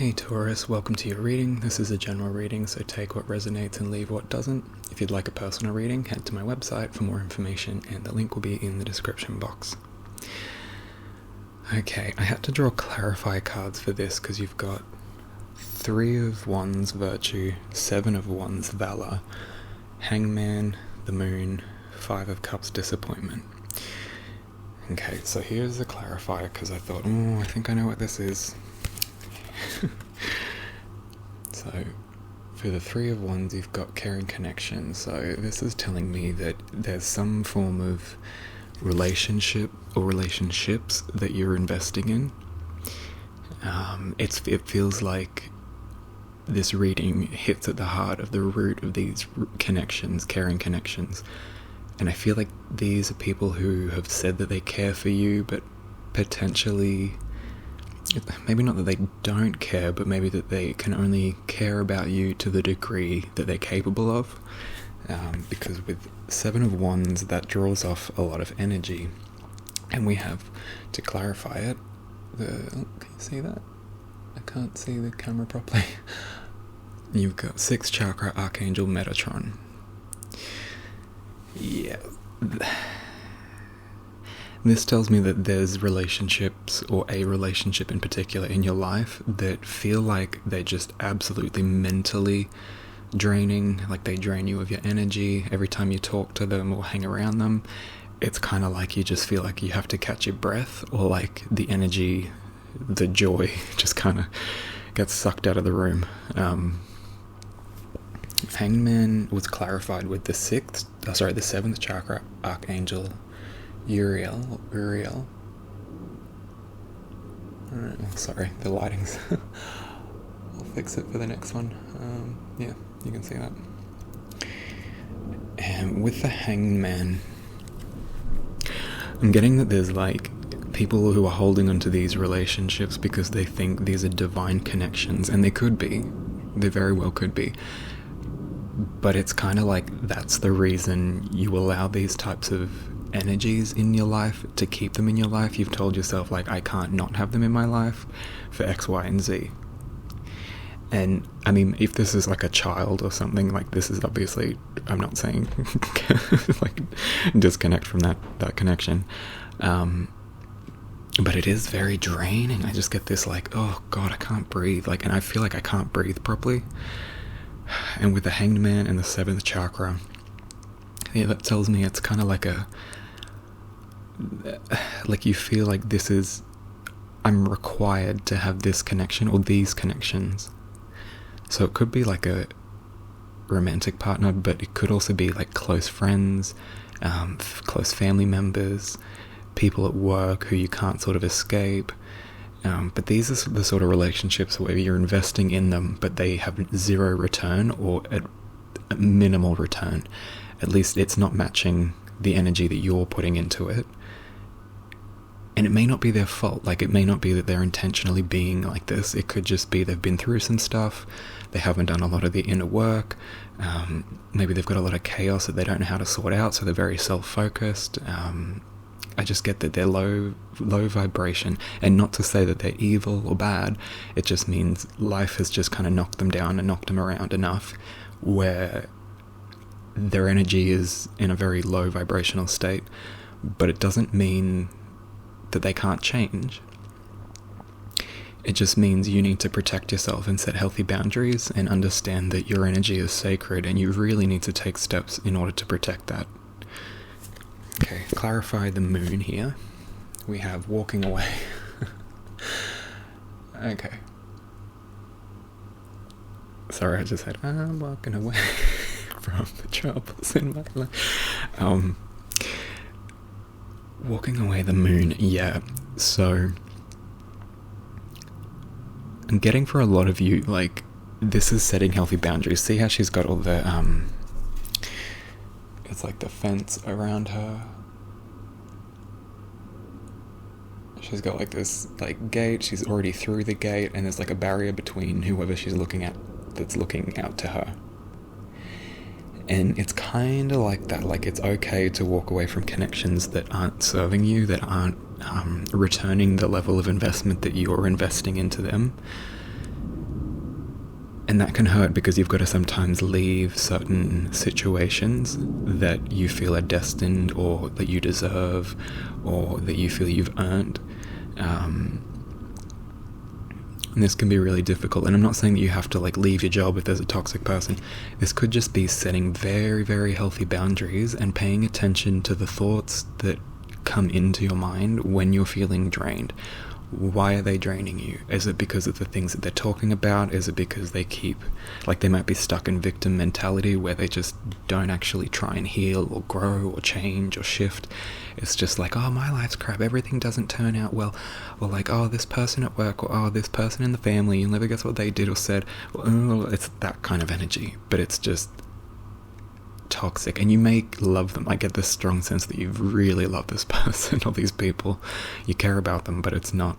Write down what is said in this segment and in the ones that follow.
Hey Taurus, welcome to your reading. This is a general reading, so take what resonates and leave what doesn't. If you'd like a personal reading, head to my website for more information, and the link will be in the description box. Okay, I had to draw clarify cards for this because you've got 3 of Wands Virtue, 7 of Wands Valor, Hangman, the Moon, 5 of Cups Disappointment. Okay, so here's the clarifier because I thought, I think I know what this is. So, for the 3 of Wands, you've got caring connection. So this is telling me that there's some form of relationship or relationships that you're investing in. It feels like this reading hits at the heart of the root of these connections, caring connections. And I feel like these are people who have said that they care for you, but potentially, maybe not that they don't care, but maybe that they can only care about you to the degree that they're capable of. Because with 7 of Wands, that draws off a lot of energy. And we have, to clarify it, can you see that? I can't see the camera properly. You've got 6th chakra, Archangel Metatron. Yeah. This tells me that there's relationships, or a relationship in particular in your life, that feel like they're just absolutely mentally draining, like they drain you of your energy. Every time you talk to them or hang around them, it's kind of like you just feel like you have to catch your breath, or like the energy, the joy just kind of gets sucked out of the room. Hangman was clarified with the 7th chakra, Archangel Uriel. Sorry, the lighting's I'll fix it for the next one. Yeah, you can see that. And with the Hangman, I'm getting that there's like people who are holding onto these relationships because they think these are divine connections, and they could be. They very well could be. But it's kind of like that's the reason you allow these types of energies in your life, to keep them in your life. You've told yourself, like, I can't not have them in my life for X, Y, and Z. And I mean, if this is like a child or something, like, this is obviously, I'm not saying like disconnect from that connection, but it is very draining. I just get this like, oh god, I can't breathe, like, and I feel like I can't breathe properly. And with the Hanged Man and the 7th chakra, yeah, that tells me it's kind of like you feel like this is, I'm required to have this connection or these connections. So it could be like a romantic partner, but it could also be like close friends, close family members, people at work who you can't sort of escape. But these are the sort of relationships where you're investing in them, but they have zero return, or a minimal return. At least it's not matching the energy that you're putting into it. And it may not be their fault. Like, it may not be that they're intentionally being like this. It could just be they've been through some stuff. They haven't done a lot of the inner work. Maybe they've got a lot of chaos that they don't know how to sort out, so they're very self-focused. I just get that they're low vibration, and not to say that they're evil or bad. It just means life has just kind of knocked them down and knocked them around enough where their energy is in a very low vibrational state. But it doesn't mean that they can't change. It just means you need to protect yourself and set healthy boundaries and understand that your energy is sacred, and you really need to take steps in order to protect that. Okay, clarify the Moon here. We have walking away. Okay. Sorry, I just said, I'm walking away from the troubles in my life. Walking away the Moon, yeah. So, I'm getting for a lot of you, like, this is setting healthy boundaries. See how she's got all the, it's like the fence around her. She's got like this like gate, she's already through the gate, and there's like a barrier between whoever she's looking at that's looking out to her. And it's kind of like that, like it's okay to walk away from connections that aren't serving you, that aren't returning the level of investment that you're investing into them. And that can hurt because you've got to sometimes leave certain situations that you feel are destined or that you deserve or that you feel you've earned. And this can be really difficult. And I'm not saying that you have to like leave your job if there's a toxic person. This could just be setting very, very healthy boundaries and paying attention to the thoughts that come into your mind when you're feeling drained. Why are they draining you? Is it because of the things that they're talking about? Is it because they might be stuck in victim mentality where they just don't actually try and heal or grow or change or shift? It's just like, oh, my life's crap, everything doesn't turn out well. Or like, oh, this person at work, or oh, this person in the family, you'll never guess what they did or said. It's that kind of energy, but it's just toxic. And you may love them. I get this strong sense that you really love this person or these people. You care about them, but it's not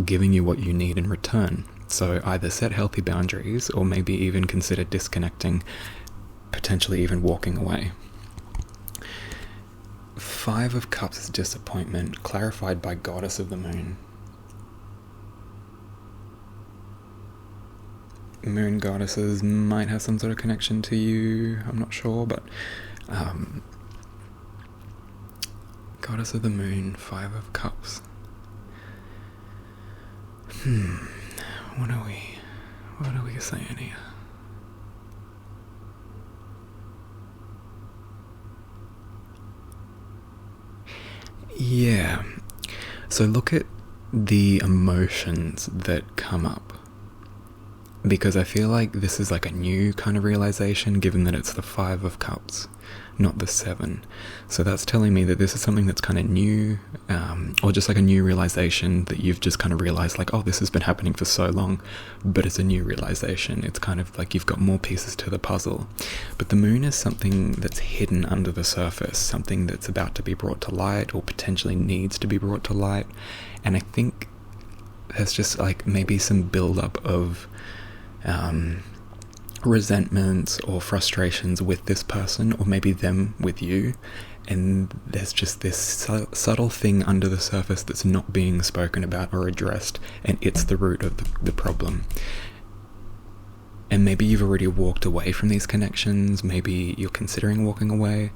giving you what you need in return. So either set healthy boundaries or maybe even consider disconnecting, potentially even walking away. 5 of Cups is disappointment, clarified by Goddess of the Moon. Moon goddesses might have some sort of connection to you, I'm not sure, but Goddess of the Moon, 5 of Cups. What are we saying here? Yeah, so look at the emotions that come up, because I feel like this is like a new kind of realization, given that it's the 5 of Cups, not the 7. So that's telling me that this is something that's kind of new, or just like a new realization that you've just kind of realized, like, oh, this has been happening for so long, but it's a new realization. It's kind of like you've got more pieces to the puzzle. But the moon is something that's hidden under the surface, something that's about to be brought to light or potentially needs to be brought to light. And I think there's just like maybe some build-up of resentments or frustrations with this person, or maybe them with you, and there's just this subtle thing under the surface that's not being spoken about or addressed, and it's the root of the problem. And maybe you've already walked away from these connections, maybe you're considering walking away,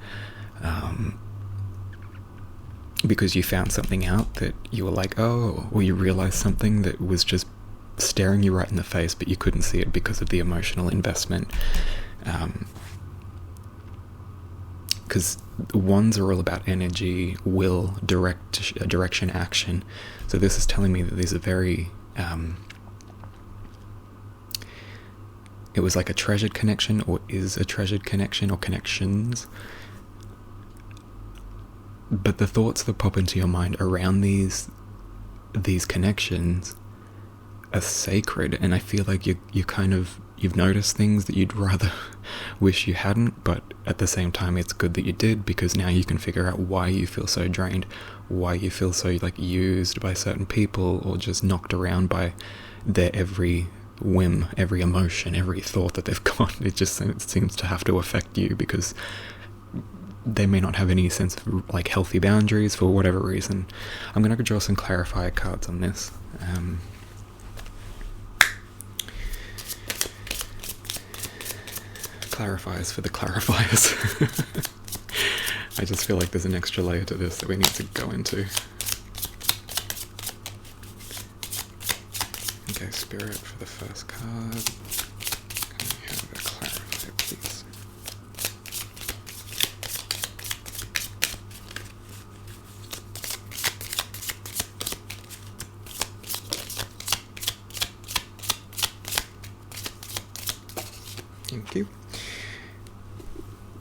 because you found something out that you were like, oh, or you realized something that was just staring you right in the face, but you couldn't see it because of the emotional investment. Because wands are all about energy, will, direction, action. So this is telling me that these are very it was like a treasured connection, or is a treasured connection, or connections. But the thoughts that pop into your mind around these connections are sacred, and I feel like you've noticed things that you'd rather wish you hadn't, but at the same time it's good that you did, because now you can figure out why you feel so drained, why you feel so like used by certain people, or just knocked around by their every whim, every emotion, every thought that they've got. It seems to have to affect you because they may not have any sense of like healthy boundaries for whatever reason. I'm going to draw some clarifier cards on this. Clarifiers for the clarifiers. I just feel like there's an extra layer to this that we need to go into. Okay, Spirit for the first card. Can we have a clarifier, please? Thank you.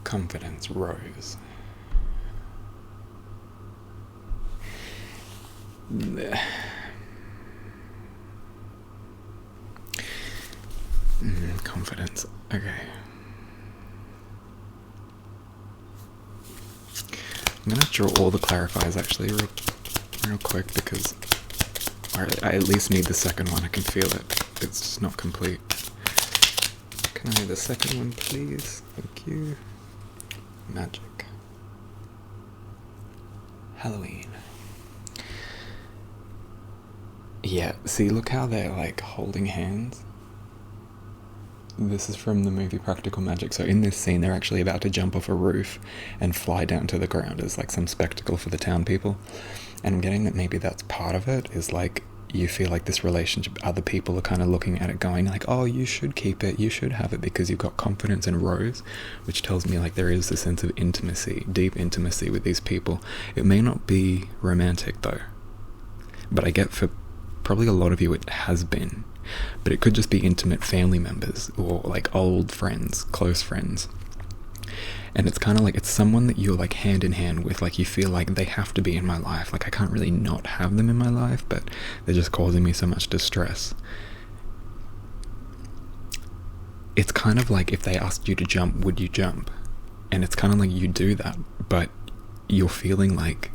Confidence, Rose. Confidence. Okay. I'm gonna draw all the clarifiers actually real quick, because I at least need the second one. I can feel it. It's just not complete. Can I have the second one, please? Thank you. Magic. Halloween. Yeah, see, look how they're like holding hands. This is from the movie Practical Magic. So in this scene, they're actually about to jump off a roof and fly down to the ground as like some spectacle for the town people. And I'm getting that maybe that's part of it, is like you feel like this relationship, other people are kind of looking at it going like, oh, you should keep it, you should have it because you've got confidence in Rose, which tells me like there is a sense of intimacy, deep intimacy with these people. It may not be romantic though, but I get for probably a lot of you it has been. But it could just be intimate family members or like old friends, close friends. And it's kind of like it's someone that you're like hand in hand with, like you feel like they have to be in my life. Like I can't really not have them in my life, but they're just causing me so much distress. It's kind of like if they asked you to jump, would you jump? And it's kind of like you do that, but you're feeling like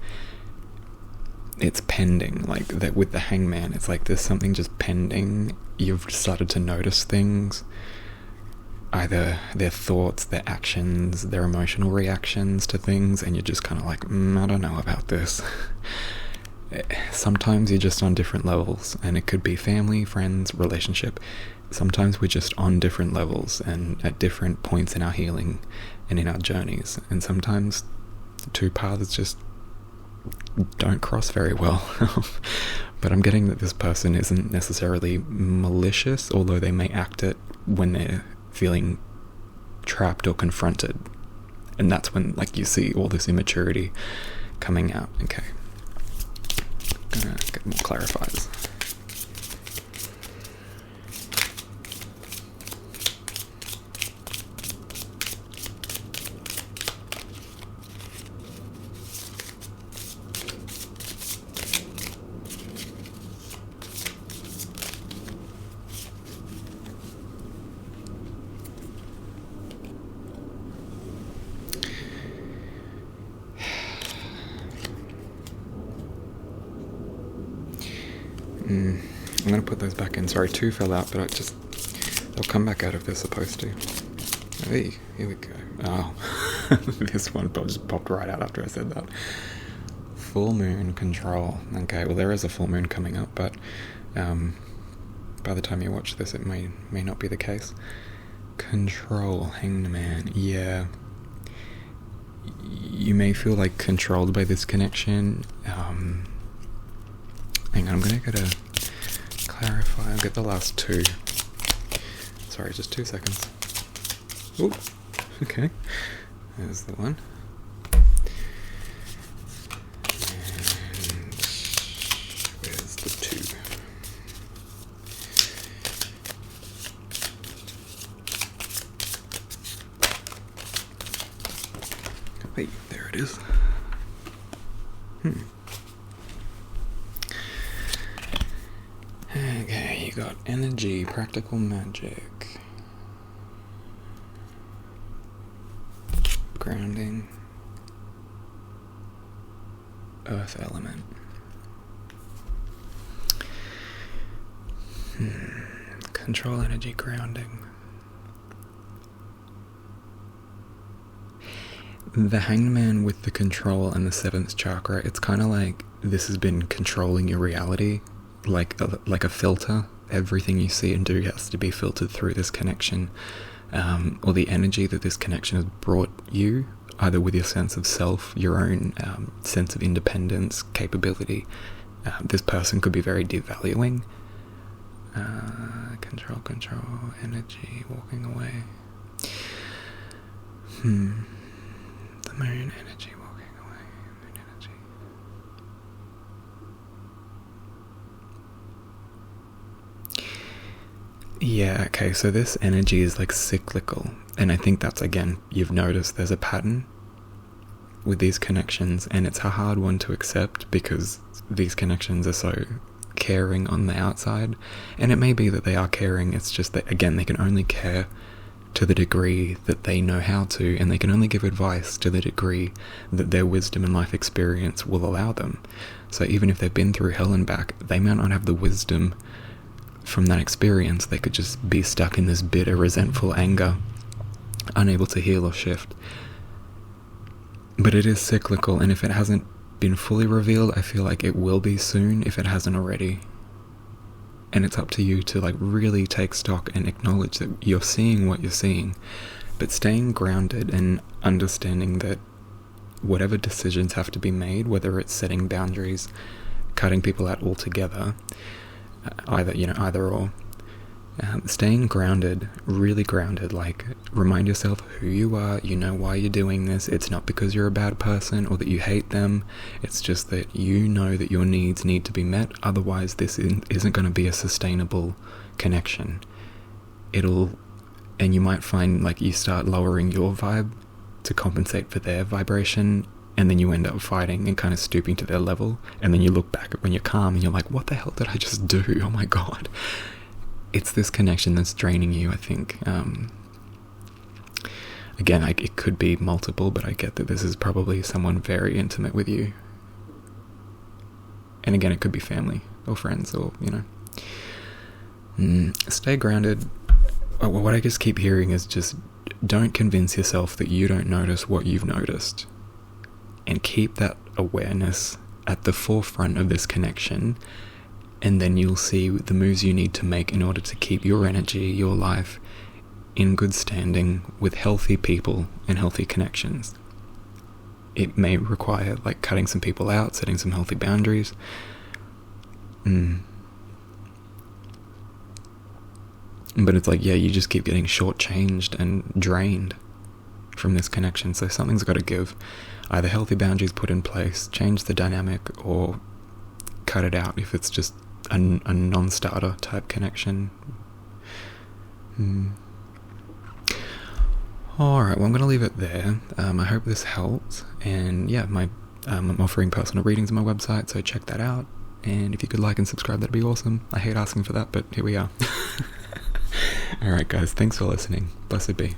it's pending, like that with the hangman. It's like there's something just pending. You've started to notice things, either their thoughts, their actions, their emotional reactions to things, and you're just kind of like, I don't know about this. Sometimes you're just on different levels, and it could be family, friends, relationship. Sometimes we're just on different levels and at different points in our healing and in our journeys, and sometimes the two paths just don't cross very well. But I'm getting that this person isn't necessarily malicious, although they may act it when they're feeling trapped or confronted, and that's when like you see all this immaturity coming out. Okay, gonna get more clarifiers. I'm going to put those back in. Sorry, 2 fell out, but they'll come back out if they're supposed to. Hey, here we go. Oh, this one just popped right out after I said that. Full moon control. Okay, well there is a full moon coming up, but by the time you watch this it may not be the case. Control, hanged man. Yeah. You may feel like controlled by this connection. Hang on, I'm going to get a clarify. I'll get the last 2. Sorry, just 2 seconds. Oop. Okay. There's the one. And where's the 2? Wait, there it is. Okay, you got energy, practical magic, grounding, earth element. Control, energy, grounding. The hanged man with the control and the 7th chakra, it's kind of like this has been controlling your reality. Like a filter. Everything you see and do has to be filtered through this connection, or the energy that this connection has brought you, either with your sense of self, your own sense of independence, capability. This person could be very devaluing. Control, energy, walking away. The moon energy, walking away, moon energy. Yeah, okay, so this energy is like cyclical, and I think that's, again, you've noticed there's a pattern with these connections, and it's a hard one to accept because these connections are so caring on the outside, and it may be that they are caring, it's just that, again, they can only care to the degree that they know how to, and they can only give advice to the degree that their wisdom and life experience will allow them. So even if they've been through hell and back, they might not have the wisdom from that experience. They could just be stuck in this bitter, resentful anger, unable to heal or shift. But it is cyclical, and if it hasn't been fully revealed, I feel like it will be soon if it hasn't already. And it's up to you to like really take stock and acknowledge that you're seeing what you're seeing, but staying grounded and understanding that whatever decisions have to be made, whether it's setting boundaries, cutting people out altogether, either or, staying grounded, really grounded, like remind yourself who you are, you know why you're doing this. It's not because you're a bad person or that you hate them. It's just that you know that your needs need to be met. Otherwise this isn't going to be a sustainable connection. And you might find like you start lowering your vibe to compensate for their vibration, and then you end up fighting and kind of stooping to their level, and then you look back when you're calm and you're like, what the hell did I just do? Oh my god. It's this connection that's draining you, I think. Again, it could be multiple, but I get that this is probably someone very intimate with you. And again, it could be family or friends or, stay grounded. What I just keep hearing is just don't convince yourself that you don't notice what you've noticed. And keep that awareness at the forefront of this connection. And then you'll see the moves you need to make in order to keep your energy, your life, in good standing with healthy people and healthy connections. It may require like cutting some people out, setting some healthy boundaries. But it's like, you just keep getting shortchanged and drained from this connection. So something's got to give. Either healthy boundaries put in place, change the dynamic, or cut it out if it's just a non-starter type connection. Alright, well I'm going to leave it there. I hope this helped. And I'm offering personal readings on my website, so check that out. And if you could like and subscribe, that'd be awesome. I hate asking for that, but here we are. Alright guys, thanks for listening. Blessed be.